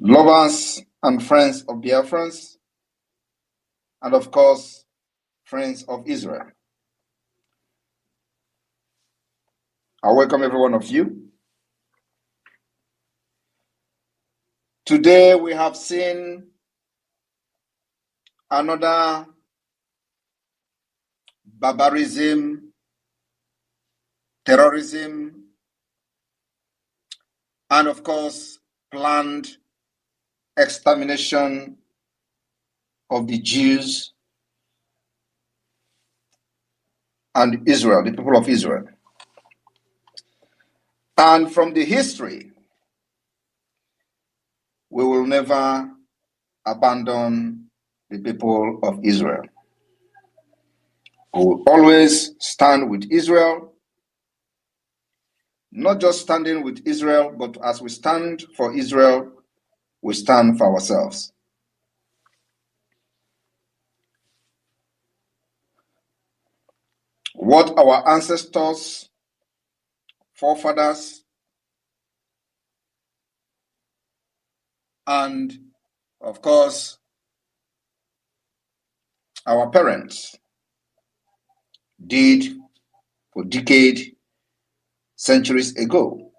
lovers and friends of Biafrans, and of course, friends of Israel. I welcome every one of you. Today we have seen another barbarism, terrorism, and of course, planned extermination of the Jews and Israel, the people of Israel. And from the history, we will never abandon the people of Israel. We will always stand with Israel, not just standing with Israel, but as we stand for Israel, we stand for ourselves. What our ancestors, forefathers, and of course, our parents did for decades, centuries ago,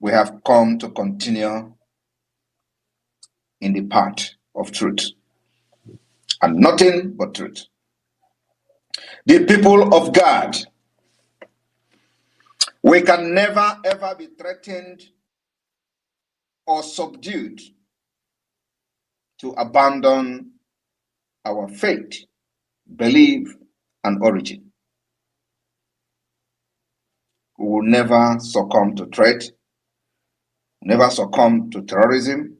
we have come to continue in the path of truth, and nothing but truth. The people of God, we can never ever be threatened or subdued to abandon our faith, belief, and origin. We will never succumb to threat, never succumb to terrorism.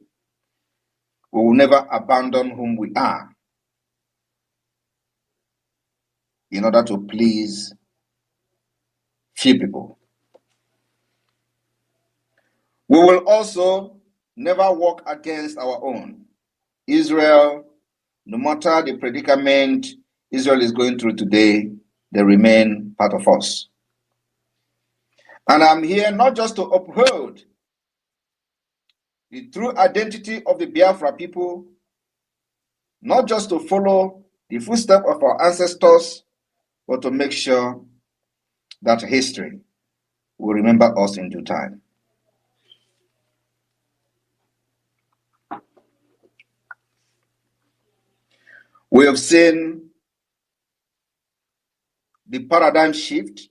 We will never abandon whom we are in order to please few people. We will also never work against our own. Israel, no matter the predicament Israel is going through today, they remain part of us. And I'm here not just to uphold the true identity of the Biafra people, not just to follow the footsteps of our ancestors, but to make sure that history will remember us in due time. We have seen the paradigm shift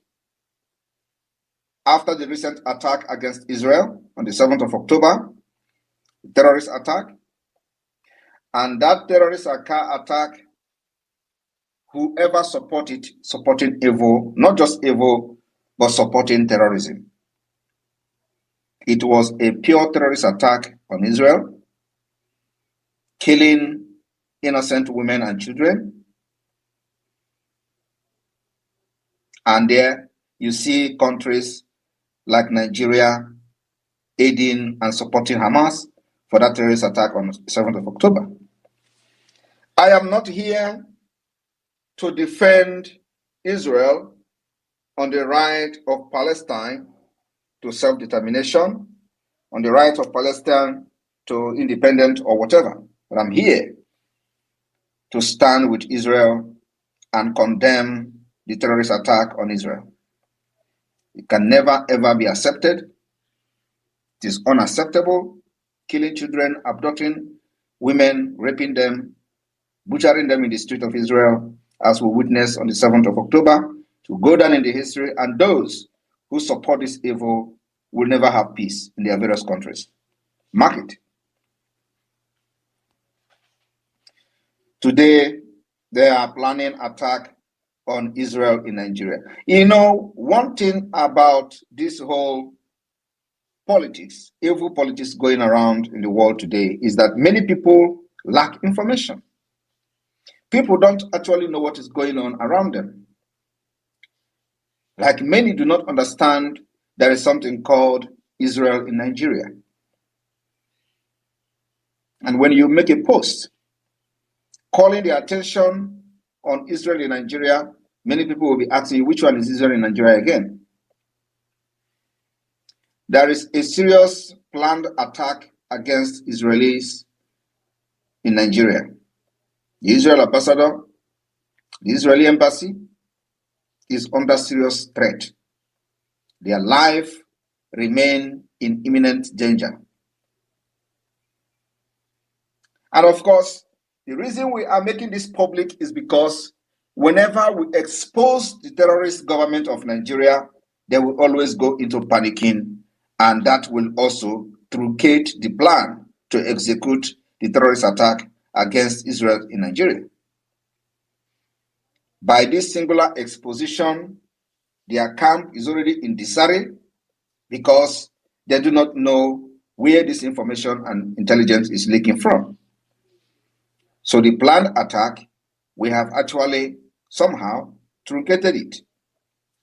after the recent attack against Israel on the 7th of October, the terrorist attack. And that terrorist attack, whoever supporting evil, not just evil, but supporting terrorism. It was a pure terrorist attack on Israel, killing innocent women and children. And there you see countries like Nigeria aiding and supporting Hamas for that terrorist attack on the 7th of October. I am not here to defend Israel on the right of Palestine to self-determination, on the right of Palestine to independence or whatever. But I'm here to stand with Israel and condemn the terrorist attack on Israel. It can never ever be accepted. It is unacceptable. Killing children, abducting women, raping them, butchering them in the street of Israel, as we witnessed on the 7th of October, to go down in the history, and those who support this evil will never have peace in their various countries. Mark it. Today, they are planning attack on Israel in Nigeria. You know, one thing about this whole politics, evil politics going around in the world today, is that many people lack information. People don't actually know what is going on around them. Like many do not understand there is something called Israel in Nigeria. And when you make a post calling the attention on Israel in Nigeria, many people will be asking you, which one is Israel in Nigeria again? There is a serious planned attack against Israelis in Nigeria. The Israel ambassador, the Israeli embassy is under serious threat. Their life remain in imminent danger. And of course, the reason we are making this public is because whenever we expose the terrorist government of Nigeria, they will always go into panicking, and that will also truncate the plan to execute the terrorist attack against Israel in Nigeria. By this singular exposition, their camp is already in disarray because they do not know where this information and intelligence is leaking from. So the planned attack, we have actually somehow truncated it.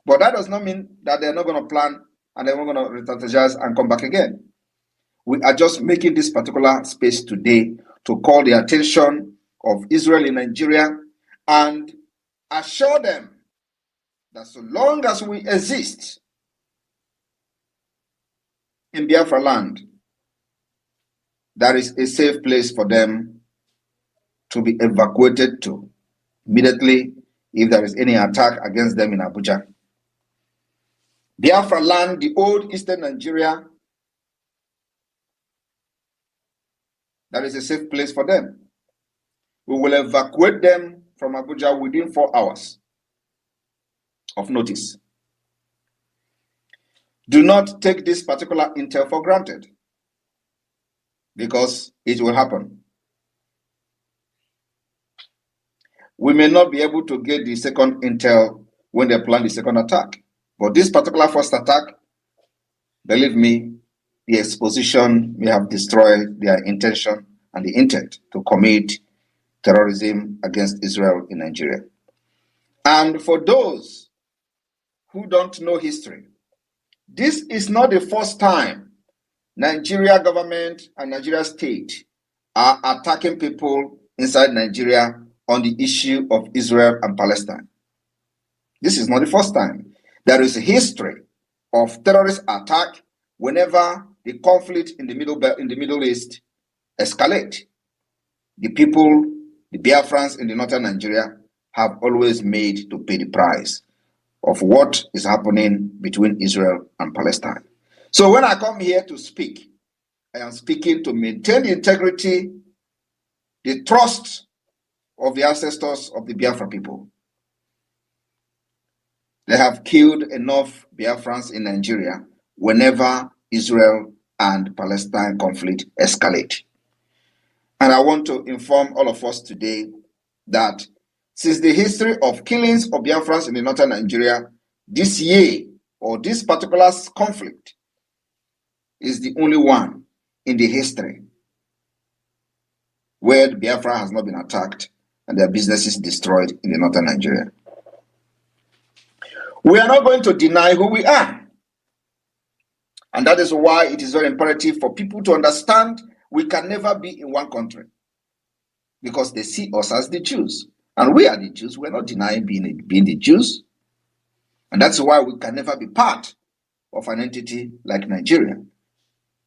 But that does not mean that they're not going to plan and they're not going to re-strategize and come back again. We are just making this particular space today to call the attention of Israel in Nigeria and assure them that so long as we exist in Biafra land, there is a safe place for them to be evacuated to immediately if there is any attack against them in Abuja. Biafra land, the old eastern Nigeria, that is a safe place for them. We will evacuate them from Abuja within 4 hours of notice. Do not take this particular intel for granted, because it will happen. We may not be able to get the second intel when they plan the second attack, but this particular first attack, believe me, the exposition may have destroyed their intention and the intent to commit terrorism against Israel in Nigeria. And for those who don't know history, this is not the first time Nigeria government and Nigeria state are attacking people inside Nigeria on the issue of Israel and Palestine. This is not the first time. There is a history of terrorist attack whenever the conflict in the Middle East escalate. The people, the Biafrans in the northern Nigeria, have always made to pay the price of what is happening between Israel and Palestine. So when I come here to speak, I am speaking to maintain the integrity, the trust of the ancestors of the Biafra people. They have killed enough Biafrans in Nigeria whenever Israel and Palestine conflict escalate. And I want to inform all of us today that since the history of killings of Biafrans in the northern Nigeria, this year or this particular conflict is the only one in the history where the Biafra has not been attacked and their businesses destroyed in the northern Nigeria. We are not going to deny who we are. And that is why it is very imperative for people to understand we can never be in one country, because they see us as the Jews. And we are the Jews. We're not denying being the Jews. And that's why we can never be part of an entity like Nigeria.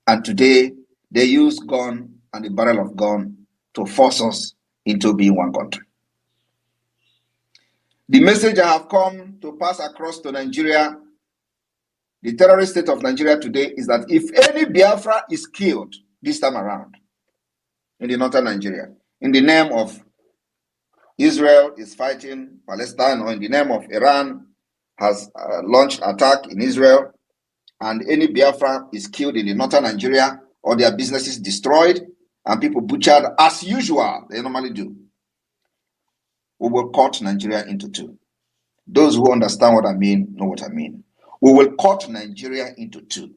And today, they use gun and the barrel of gun to force us into being one country. The message I have come to pass across to Nigeria, the terrorist state of Nigeria today, is that if any Biafra is killed this time around in the northern Nigeria, in the name of Israel is fighting Palestine, or in the name of Iran has launched attack in Israel, and any Biafra is killed in the northern Nigeria, or their businesses destroyed and people butchered as usual, they normally do, we will cut Nigeria into two. Those who understand what I mean know what I mean. We will cut Nigeria into two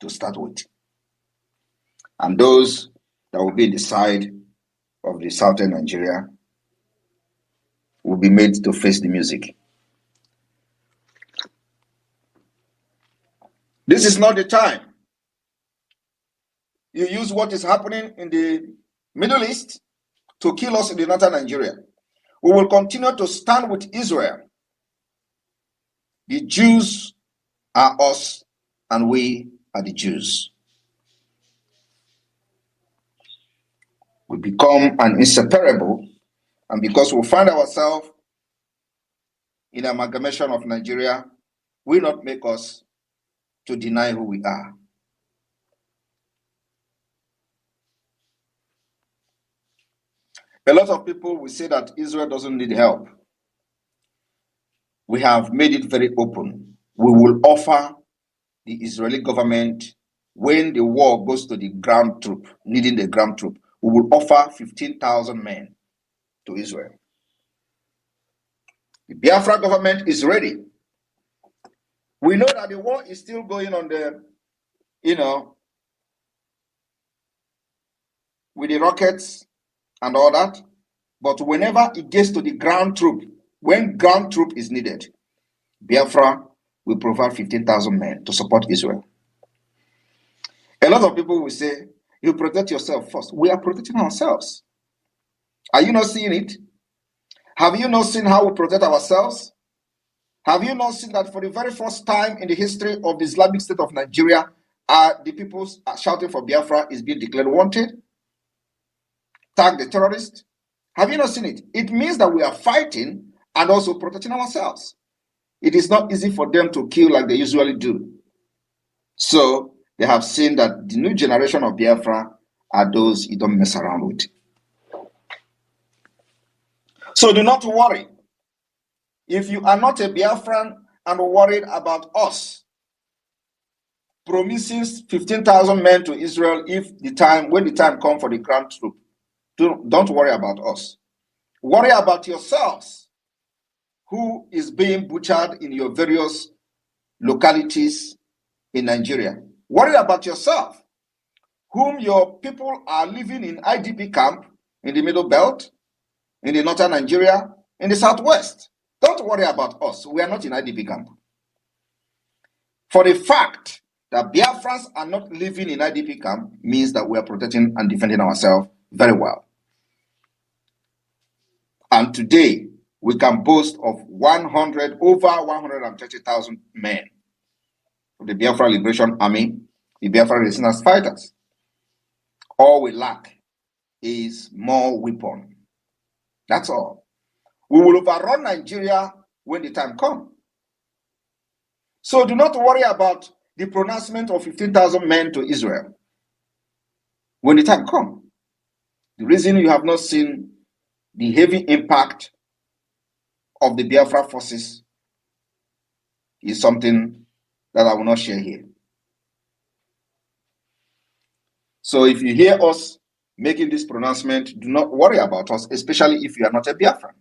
to start with. And those that will be in the side of the southern Nigeria will be made to face the music. This is not the time you use what is happening in the Middle East to kill us in the northern Nigeria. We will continue to stand with Israel. The Jews are us, and we are the Jews. We become an inseparable, and because we find ourselves in amalgamation of Nigeria, will not make us to deny who we are. A lot of people will say that Israel doesn't need help. We have made it very open. We will offer the Israeli government, when the war goes to the ground troop, needing the ground troop, we will offer 15,000 men to Israel. The Biafra government is ready. We know that the war is still going on the, with the rockets and all that. But whenever it gets to the ground troop, when ground troop is needed, Biafra will provide 15,000 men to support Israel. A lot of people will say, you protect yourself first. We are protecting ourselves. Are you not seeing it? Have you not seen how we protect ourselves? Have you not seen that for the very first time in the history of the Islamic State of Nigeria, the people shouting for Biafra is being declared wanted? Tag the terrorists? Have you not seen it? It means that we are fighting and also protecting ourselves. It is not easy for them to kill like they usually do. So they have seen that the new generation of Biafra are those you don't mess around with. So do not worry. If you are not a Biafran and worried about us promising 15,000 men to Israel when the time comes for the ground troop, don't worry about us. Worry about yourselves, who is being butchered in your various localities in Nigeria. Worry about yourself, whom your people are living in IDP camp in the Middle Belt, in the northern Nigeria, in the southwest. Don't worry about us. We are not in IDP camp. For the fact that Biafrans are not living in IDP camp means that we are protecting and defending ourselves very well. And today, we can boast of over 130,000 men of the Biafra Liberation Army, the Biafra Resistance Fighters. All we lack is more weapons. That's all. We will overrun Nigeria when the time comes. So do not worry about the pronouncement of 15,000 men to Israel when the time comes. The reason you have not seen the heavy impact of the Biafra forces is something that I will not share here. So if you hear us making this pronouncement, do not worry about us, especially if you are not a Biafran.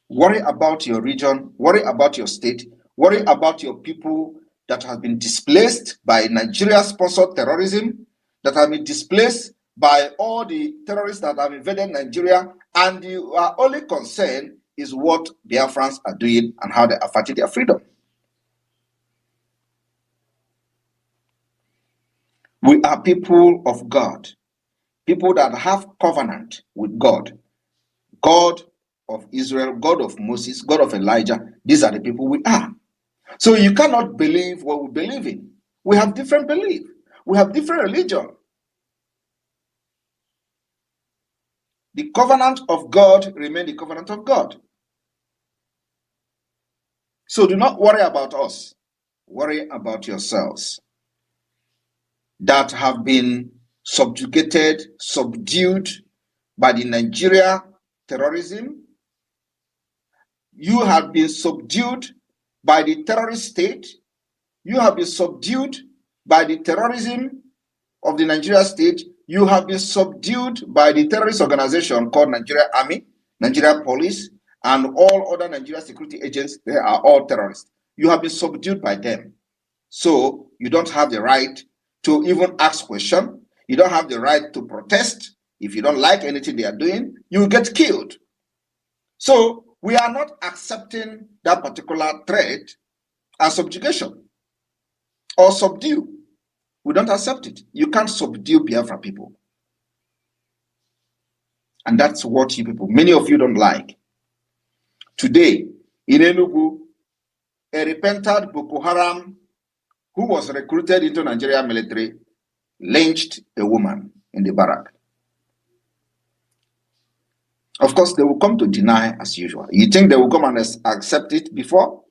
Worry about your region, worry about your state, worry about your people that have been displaced by Nigeria-sponsored terrorism, that have been displaced by all the terrorists that have invaded Nigeria, and your only concern is what Biafrans are doing and how they are fighting their freedom. We are people of God, people that have covenant with God, God of Israel, God of Moses, God of Elijah. These are the people we are. So you cannot believe what we believe in. We have different belief. We have different religion. The covenant of God remains the covenant of God. So do not worry about us. Worry about yourselves that have been subjugated, subdued by the Nigeria terrorism. You have been subdued by the terrorist state. You have been subdued by the terrorism of the Nigeria state. You have been subdued by the terrorist organization called Nigeria Army, Nigeria Police, and all other Nigeria security agents. They are all terrorists. You have been subdued by them. So you don't have the right to even ask questions. You don't have the right to protest. If you don't like anything they are doing, you will get killed. So we are not accepting that particular threat as subjugation or subdue. We don't accept it. You can't subdue Biafra people. And that's what you people, many of you don't like. Today, in Enugu, a repentant Boko Haram who was recruited into Nigeria military lynched a woman in the barrack. Of course, they will come to deny as usual. You think they will come and accept it before?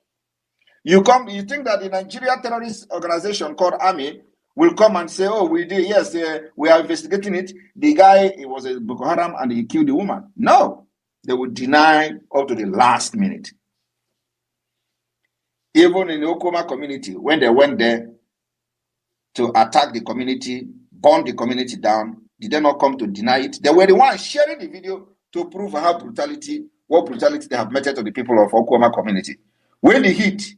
You think that the Nigeria terrorist organization called Army will come and say, oh, we did, yes, we are investigating it. The guy, he was a Boko Haram and he killed the woman. No, they will deny up to the last minute. Even in the Okoma community, when they went there to attack the community, burn the community down, did they not come to deny it? They were the ones sharing the video to prove what brutality they have meted to the people of Okoma community. When the heat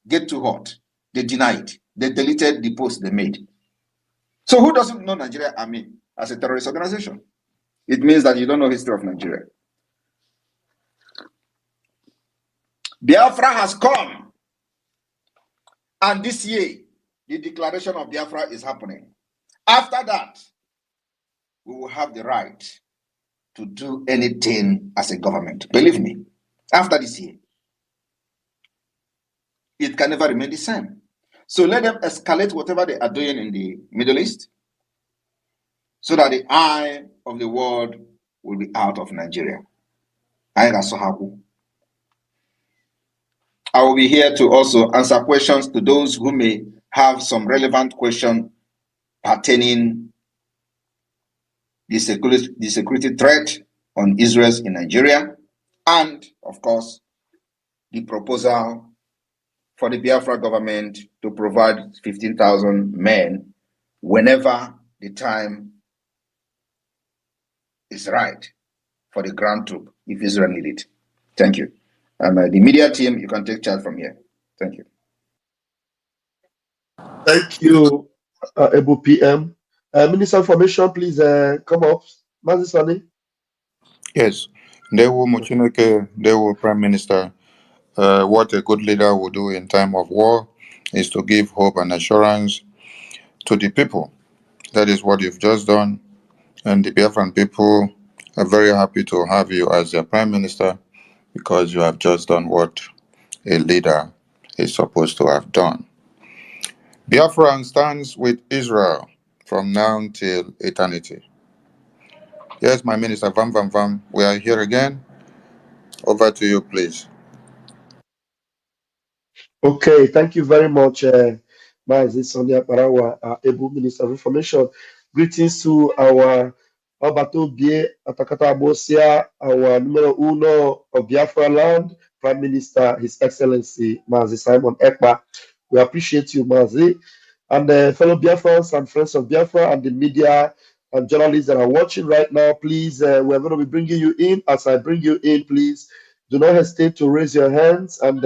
get too hot, they deny it. They deleted the post they made. So who doesn't know Nigeria Army as a terrorist organization? It means that you don't know the history of Nigeria. Biafra has come. And this year, the declaration of Biafra is happening. After that, we will have the right to do anything as a government. Believe me, after this year, it can never remain the same. So let them escalate whatever they are doing in the Middle East so that the eye of the world will be out of Nigeria. I will be here to also answer questions to those who may have some relevant question pertaining the security threat on Israel in Nigeria, and of course, the proposal for the Biafra government to provide 15,000 men whenever the time is right for the ground troop, if Israel need it. Thank you. The media team, you can take charge from here. Thank you. Thank you, Ebu PM. Minister of Information, please come up. Mazisani. Yes, they will Mochineke, they will Prime Minister. What a good leader will do in time of war is to give hope and assurance to the people. That is what you've just done. And the Biafran people are very happy to have you as their Prime Minister because you have just done what a leader is supposed to have done. Biafra stands with Israel from now till eternity. Yes, my minister, Vam, we are here again. Over to you, please. Okay, thank you very much, Sonia Parawa, Ebu Minister of Information. Greetings to our Obato Bie Atakata Abosia, our numero uno of Biafra land, Prime Minister, His Excellency Mazi Simon Ekpa. We appreciate you, Mazi. And fellow Biafrans and friends of Biafra and the media and journalists that are watching right now, please, we're going to be bringing you in. As I bring you in, please do not hesitate to raise your hands and